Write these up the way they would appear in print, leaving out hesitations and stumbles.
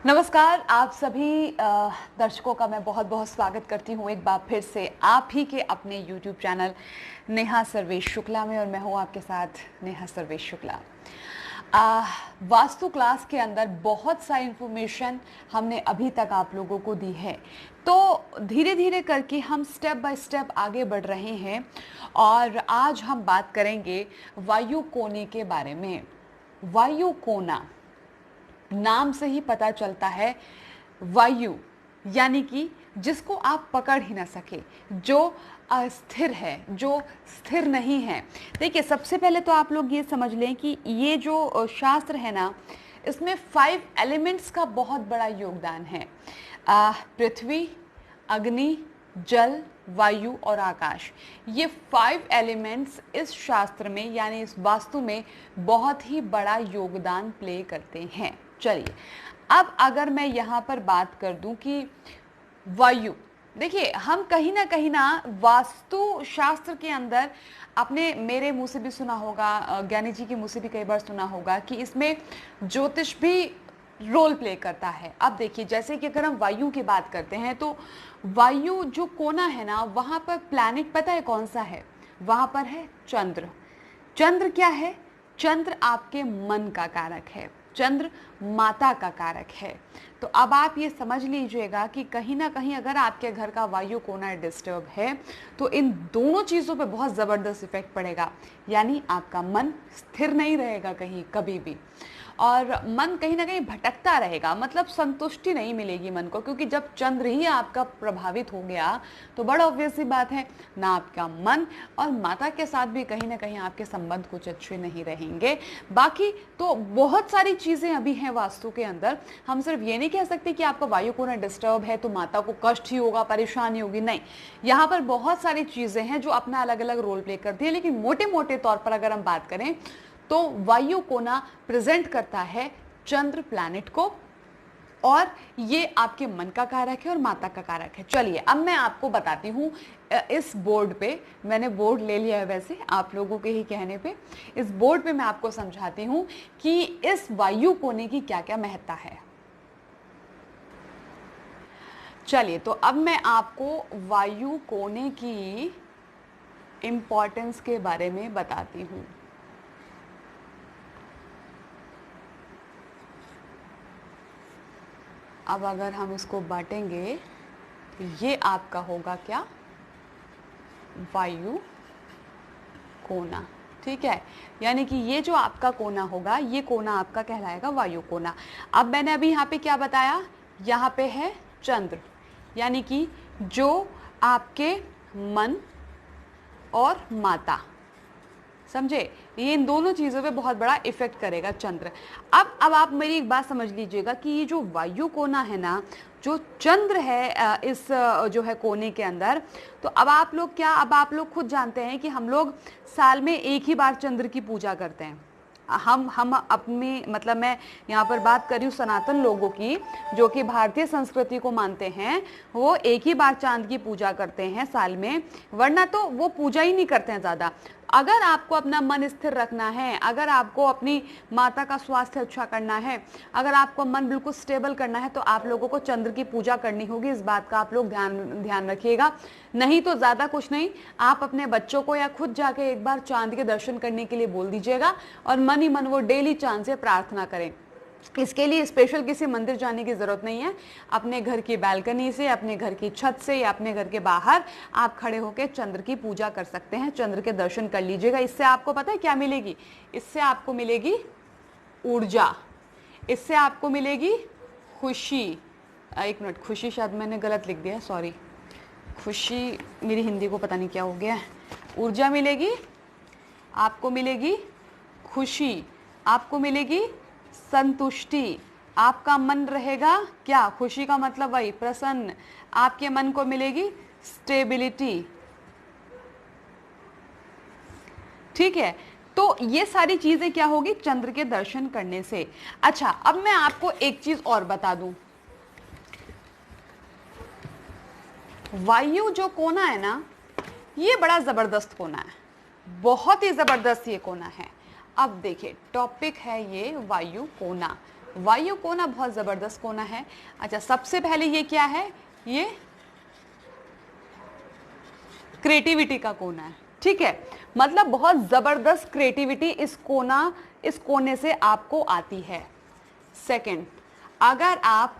नमस्कार, आप सभी दर्शकों का मैं बहुत बहुत स्वागत करती हूँ एक बार फिर से आप ही के अपने YouTube चैनल नेहा सर्वेश शुक्ला में। और मैं हूँ आपके साथ नेहा सर्वेश शुक्ला। वास्तु क्लास के अंदर बहुत सा इंफॉर्मेशन हमने अभी तक आप लोगों को दी है, तो धीरे धीरे करके हम स्टेप बाय स्टेप आगे बढ़ रहे हैं। और आज हम बात करेंगे वायु कोने के बारे में। वायु कोना नाम से ही पता चलता है, वायु यानी कि जिसको आप पकड़ ही ना सके, जो अस्थिर है, जो स्थिर नहीं है। देखिए, सबसे पहले तो आप लोग ये समझ लें कि ये जो शास्त्र है ना, इसमें 5 एलिमेंट्स का बहुत बड़ा योगदान है। पृथ्वी, अग्नि, जल, वायु और आकाश। ये 5 एलिमेंट्स इस शास्त्र में यानी इस वास्तु में बहुत ही बड़ा योगदान प्ले करते हैं। चलिए, अब अगर मैं यहाँ पर बात कर दूं कि वायु, देखिए हम कहीं ना वास्तु शास्त्र के अंदर आपने मेरे मुंह से भी सुना होगा, ज्ञानी जी के मुंह से भी कई बार सुना होगा कि इसमें ज्योतिष भी रोल प्ले करता है। अब देखिए, जैसे कि अगर हम वायु की बात करते हैं तो वायु जो कोना है ना, वहां पर प्लैनेट पता है कौन सा है? वहां पर है चंद्र। चंद्र क्या है? चंद्र आपके मन का कारक है, चंद्र माता का कारक है। तो अब आप ये समझ लीजिएगा कि कहीं ना कहीं अगर आपके घर का वायु कोना डिस्टर्ब है तो इन दोनों चीज़ों पे बहुत ज़बरदस्त इफेक्ट पड़ेगा। यानी आपका मन स्थिर नहीं रहेगा कहीं कभी भी, और मन कहीं ना कहीं भटकता रहेगा, मतलब संतुष्टि नहीं मिलेगी मन को, क्योंकि जब चंद्र ही आपका प्रभावित हो गया तो बड़ा ऑब्वियस सी बात है ना, आपका मन और माता के साथ भी कहीं ना कहीं आपके संबंध कुछ अच्छे नहीं रहेंगे। बाकी तो बहुत सारी चीज़ें अभी हैं वास्तु के अंदर। हम सिर्फ ये नहीं कह सकते कि आपका वायु कोना डिस्टर्ब है तो माता को कष्ट ही होगा, परेशानी होगी, नहीं। यहाँ पर बहुत सारी चीज़ें हैं जो अपना अलग अलग रोल प्ले करती है, लेकिन मोटे मोटे तौर पर अगर हम बात करें तो वायु कोना प्रेजेंट करता है चंद्र प्लैनेट को, और ये आपके मन का कारक है और माता का कारक है। चलिए, अब मैं आपको बताती हूँ इस बोर्ड पे, मैंने बोर्ड ले लिया है वैसे आप लोगों के ही कहने पे, इस बोर्ड पे मैं आपको समझाती हूँ कि इस वायु कोने की क्या क्या महत्ता है। चलिए, तो अब मैं आपको वायु कोने की इंपॉर्टेंस के बारे में बताती हूँ। अब अगर हम इसको बांटेंगे तो ये आपका होगा क्या? वायु कोना। ठीक है, यानी कि ये जो आपका कोना होगा, ये कोना आपका कहलाएगा वायु कोना। अब मैंने अभी यहाँ पे क्या बताया? यहाँ पे है चंद्र, यानी कि जो आपके मन और माता, समझे, ये इन दोनों चीज़ों पे बहुत बड़ा इफेक्ट करेगा चंद्र। अब आप मेरी एक बात समझ लीजिएगा कि ये जो वायु कोना है ना, जो चंद्र है इस जो है कोने के अंदर, तो अब आप लोग खुद जानते हैं कि हम लोग साल में एक ही बार चंद्र की पूजा करते हैं। हम अपनी, मतलब मैं यहाँ पर बात कर रही हूँ सनातन लोगों की, जो कि भारतीय संस्कृति को मानते हैं, वो एक ही बार चांद की पूजा करते हैं साल में, वरना तो वो पूजा ही नहीं करते हैं ज़्यादा। अगर आपको अपना मन स्थिर रखना है, अगर आपको अपनी माता का स्वास्थ्य अच्छा करना है, अगर आपको मन बिल्कुल स्टेबल करना है, तो आप लोगों को चंद्र की पूजा करनी होगी। इस बात का आप लोग ध्यान रखिएगा। नहीं तो ज़्यादा कुछ नहीं, आप अपने बच्चों को या खुद जाके एक बार चांद के दर्शन करने के लिए बोल दीजिएगा, और मन ही मन वो डेली चांद से प्रार्थना करें। इसके लिए स्पेशल किसी मंदिर जाने की ज़रूरत नहीं है। अपने घर की बालकनी से, अपने घर की छत से या अपने घर के बाहर आप खड़े होकर चंद्र की पूजा कर सकते हैं, चंद्र के दर्शन कर लीजिएगा। इससे आपको पता है क्या मिलेगी? इससे आपको मिलेगी ऊर्जा, इससे आपको मिलेगी खुशी। एक मिनट, खुशी शायद मैंने गलत लिख दिया है, सॉरी। खुशी, मेरी हिंदी को पता नहीं क्या हो गया है। ऊर्जा मिलेगी, आपको मिलेगी खुशी, आपको मिलेगी संतुष्टि, आपका मन रहेगा क्या? खुशी का मतलब वही प्रसन्न, आपके मन को मिलेगी स्टेबिलिटी। ठीक है, तो ये सारी चीजें क्या होगी? चंद्र के दर्शन करने से। अच्छा, अब मैं आपको एक चीज और बता दूं, वायु जो कोना है ना, ये बड़ा जबरदस्त कोना है, बहुत ही जबरदस्त ये कोना है। अब देखिए, टॉपिक है ये वायु कोना। वायु कोना बहुत जबरदस्त कोना है। अच्छा, सबसे पहले ये क्या है, ये क्रिएटिविटी का कोना है, ठीक है, मतलब बहुत जबरदस्त क्रिएटिविटी इस कोने से आपको आती है। सेकंड, अगर आप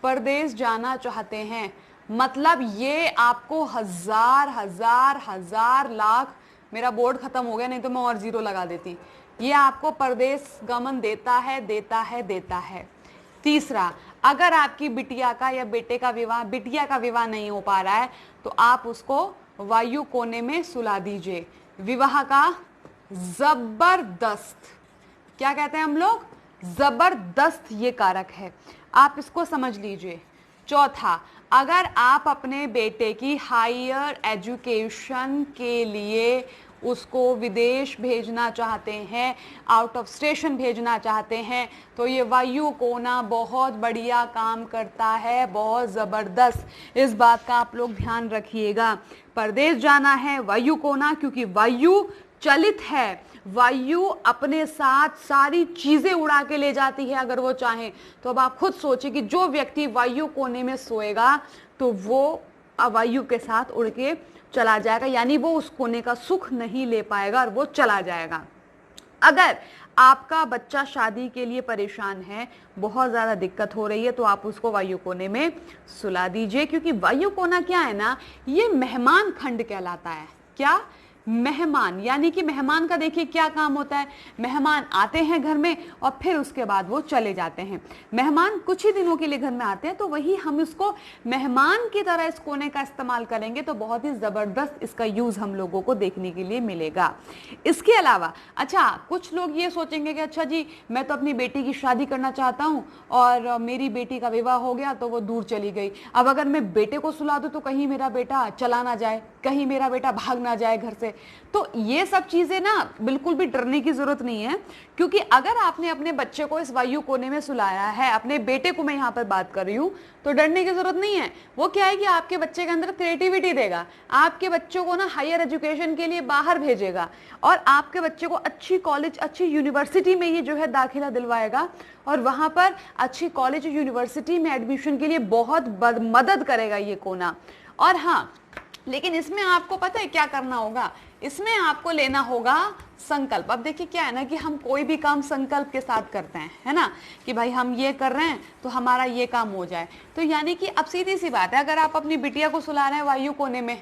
परदेश जाना चाहते हैं, मतलब ये आपको हजार हजार हजार लाख, मेरा बोर्ड खत्म हो गया नहीं तो मैं और जीरो लगा देती, ये आपको परदेश गमन देता है देता है देता है। तीसरा, अगर आपकी बिटिया का या बेटे का विवाह, बिटिया का विवाह नहीं हो पा रहा है तो आप उसको वायु कोने में सुला दीजिए। विवाह का जबरदस्त, क्या कहते हैं हम लोग, जबरदस्त ये कारक है, आप इसको समझ लीजिए। चौथा, अगर आप अपने बेटे की हायर एजुकेशन के लिए उसको विदेश भेजना चाहते हैं, आउट ऑफ स्टेशन भेजना चाहते हैं, तो ये वायु कोना बहुत बढ़िया काम करता है, बहुत ज़बरदस्त। इस बात का आप लोग ध्यान रखिएगा। परदेश जाना है, वायु कोना, क्योंकि वायु चलित है, वायु अपने साथ सारी चीजें उड़ा के ले जाती है अगर वो चाहे तो। अब आप खुद सोचिए कि जो व्यक्ति वायु कोने में सोएगा तो वो वायु के साथ उड़ के चला जाएगा, यानी वो उस कोने का सुख नहीं ले पाएगा और वो चला जाएगा। अगर आपका बच्चा शादी के लिए परेशान है, बहुत ज़्यादा दिक्कत हो रही है, तो आप उसको वायु कोने में सुला दीजिए, क्योंकि वायु कोना क्या है ना, ये मेहमान खंड कहलाता है। क्या? मेहमान, यानी कि मेहमान का देखिए क्या काम होता है, मेहमान आते हैं घर में और फिर उसके बाद वो चले जाते हैं। मेहमान कुछ ही दिनों के लिए घर में आते हैं, तो वही हम इसको मेहमान की तरह इस कोने का इस्तेमाल करेंगे तो बहुत ही ज़बरदस्त इसका यूज़ हम लोगों को देखने के लिए मिलेगा। इसके अलावा अच्छा, कुछ लोग ये सोचेंगे कि अच्छा जी मैं तो अपनी बेटी की शादी करना चाहता हूँ और मेरी बेटी का विवाह हो गया तो वो दूर चली गई, अब अगर मैं बेटे को सुला दूँ तो कहीं मेरा बेटा चला ना जाए, कहीं मेरा बेटा भाग ना जाए घर से। तो ये सब चीजें ना बिल्कुल भी डरने की जरूरत नहीं है, क्योंकि अगर आपने अपने बच्चे को इस वायु कोने में सुलाया है, अपने बेटे को मैं यहाँ पर बात कर रही हूँ, तो डरने की जरूरत नहीं है। वो क्या है कि आपके बच्चे के अंदर क्रिएटिविटी देगा, आपके बच्चों को ना हायर एजुकेशन के लिए बाहर भेजेगा और आपके बच्चे को अच्छी कॉलेज, अच्छी यूनिवर्सिटी में ये जो है दाखिला दिलवाएगा और वहां पर अच्छी कॉलेज, यूनिवर्सिटी में एडमिशन के लिए बहुत मदद करेगा ये कोना। और हाँ, लेकिन इसमें आपको पता है क्या करना होगा, इसमें आपको लेना होगा संकल्प। अब देखिए क्या है ना कि हम कोई भी काम संकल्प के साथ करते हैं, है ना, कि भाई हम ये कर रहे हैं तो हमारा ये काम हो जाए। तो यानी कि अब सीधी सी बात है, अगर आप अपनी बिटिया को सुला रहे हैं वायु कोने में,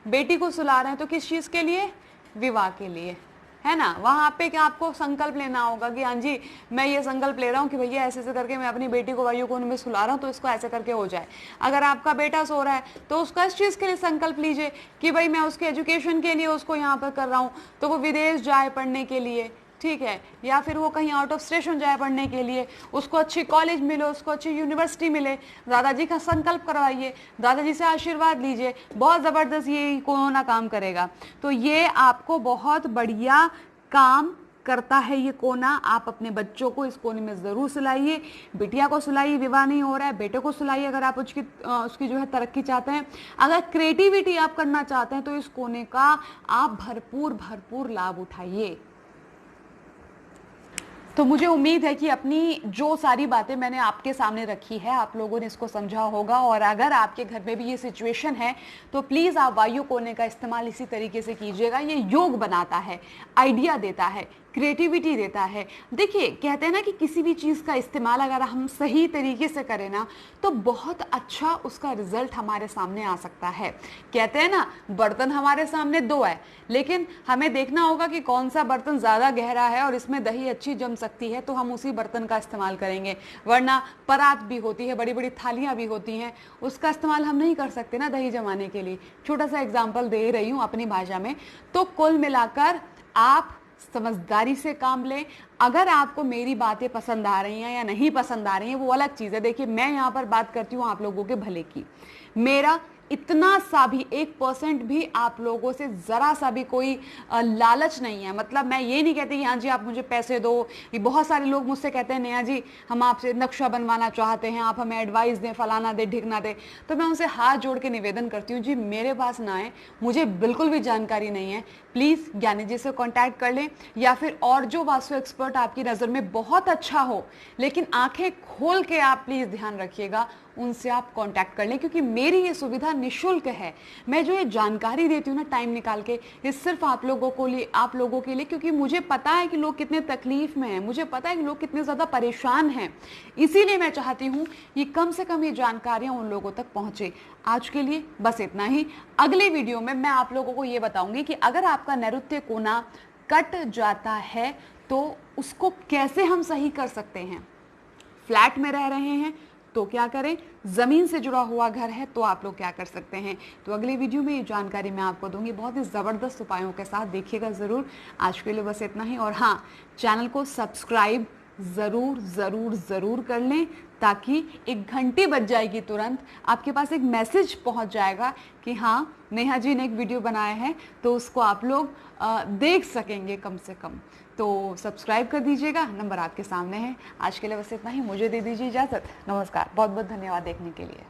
बेटी को सुला रहे हैं तो किस चीज़ के लिए, विवाह के लिए, है ना। वहाँ पे क्या आपको संकल्प लेना होगा कि हाँ जी मैं ये संकल्प ले रहा हूँ कि भैया ऐसे ऐसे करके मैं अपनी बेटी को वायु कोने में सुला रहा हूँ तो इसको ऐसे करके हो जाए। अगर आपका बेटा सो रहा है तो उसका इस चीज़ के लिए संकल्प लीजिए कि भाई मैं उसके एजुकेशन के लिए उसको यहाँ पर कर रहा हूँ, तो वो विदेश जाए पढ़ने के लिए, ठीक है, या फिर वो कहीं आउट ऑफ स्टेशन जाए पढ़ने के लिए, उसको अच्छी कॉलेज मिले, उसको अच्छी यूनिवर्सिटी मिले। दादाजी का संकल्प करवाइए, दादाजी से आशीर्वाद लीजिए, बहुत ज़बरदस्त ये कोना काम करेगा। तो ये आपको बहुत बढ़िया काम करता है ये कोना। आप अपने बच्चों को इस कोने में ज़रूर सुलाइए, बिटिया को सुलाइए, विवाह नहीं हो रहा है, बेटे को सुलाइए अगर आप उसकी जो है तरक्की चाहते हैं। अगर क्रिएटिविटी आप करना चाहते हैं तो इस कोने का आप भरपूर लाभ उठाइए। तो मुझे उम्मीद है कि अपनी जो सारी बातें मैंने आपके सामने रखी है आप लोगों ने इसको समझा होगा, और अगर आपके घर में भी ये सिचुएशन है तो प्लीज़ आप वायु कोने का इस्तेमाल इसी तरीके से कीजिएगा। ये योग बनाता है, आइडिया देता है, क्रिएटिविटी देता है। देखिए कहते हैं ना कि किसी भी चीज़ का इस्तेमाल अगर हम सही तरीके से करें ना तो बहुत अच्छा उसका रिजल्ट हमारे सामने आ सकता है। कहते हैं ना बर्तन हमारे सामने दो है, लेकिन हमें देखना होगा कि कौन सा बर्तन ज़्यादा गहरा है और इसमें दही अच्छी जम सकती है, तो हम उसी बर्तन का इस्तेमाल करेंगे। वरना परात भी होती है, बड़ी बड़ी थालियाँ भी होती हैं, उसका इस्तेमाल हम नहीं कर सकते ना दही जमाने के लिए। छोटा सा एग्जाम्पल दे रही हूँ अपनी भाषा में। तो कुल मिलाकर आप समझदारी से काम लें। अगर आपको मेरी बातें पसंद आ रही हैं या नहीं पसंद आ रही हैं वो अलग चीज़ है। देखिए मैं यहाँ पर बात करती हूँ आप लोगों के भले की। मेरा इतना सा भी 1% भी आप लोगों से ज़रा सा भी कोई लालच नहीं है। मतलब मैं ये नहीं कहती कि हाँ जी आप मुझे पैसे दो। ये बहुत सारे लोग मुझसे कहते हैं नेहा जी हम आपसे नक्शा बनवाना चाहते हैं, आप हमें एडवाइस दें, फलाना दें, ढिकना दें। तो मैं उनसे हाथ जोड़ के निवेदन करती हूँ जी मेरे पास ना आए, मुझे बिल्कुल भी जानकारी नहीं है, प्लीज़ ज्ञानी जी से कॉन्टैक्ट कर लें, या फिर और जो वास्तु एक्सपर्ट आपकी नज़र में बहुत अच्छा हो, लेकिन आंखें खोल के आप प्लीज़ ध्यान रखिएगा, उनसे आप कांटेक्ट कर लें। क्योंकि मेरी ये सुविधा निशुल्क है। मैं जो ये जानकारी देती हूँ ना टाइम निकाल के, ये सिर्फ आप लोगों के लिए, क्योंकि मुझे पता है कि लोग कितने तकलीफ में हैं, मुझे पता है कि लोग कितने ज़्यादा परेशान हैं। इसीलिए मैं चाहती हूँ कि कम से कम ये जानकारियाँ उन लोगों तक पहुँचे। आज के लिए बस इतना ही। अगले वीडियो में मैं आप लोगों को ये बताऊंगी कि अगर आपका नैऋत्य कोना कट जाता है तो उसको कैसे हम सही कर सकते हैं। फ्लैट में रह रहे हैं तो क्या करें, ज़मीन से जुड़ा हुआ घर है तो आप लोग क्या कर सकते हैं। तो अगले वीडियो में ये जानकारी मैं आपको दूंगी बहुत ही ज़बरदस्त उपायों के साथ, देखिएगा ज़रूर। आज के लिए बस इतना ही। और हाँ, चैनल को सब्सक्राइब ज़रूर ज़रूर ज़रूर कर लें, ताकि एक घंटी बज जाएगी तुरंत, आपके पास एक मैसेज पहुंच जाएगा कि हाँ नेहा जी ने एक वीडियो बनाया है, तो उसको आप लोग देख सकेंगे कम से कम। तो सब्सक्राइब कर दीजिएगा, नंबर आपके सामने है। आज के लिए बस इतना ही, मुझे दे दीजिए इजाज़त। नमस्कार, बहुत बहुत धन्यवाद देखने के लिए।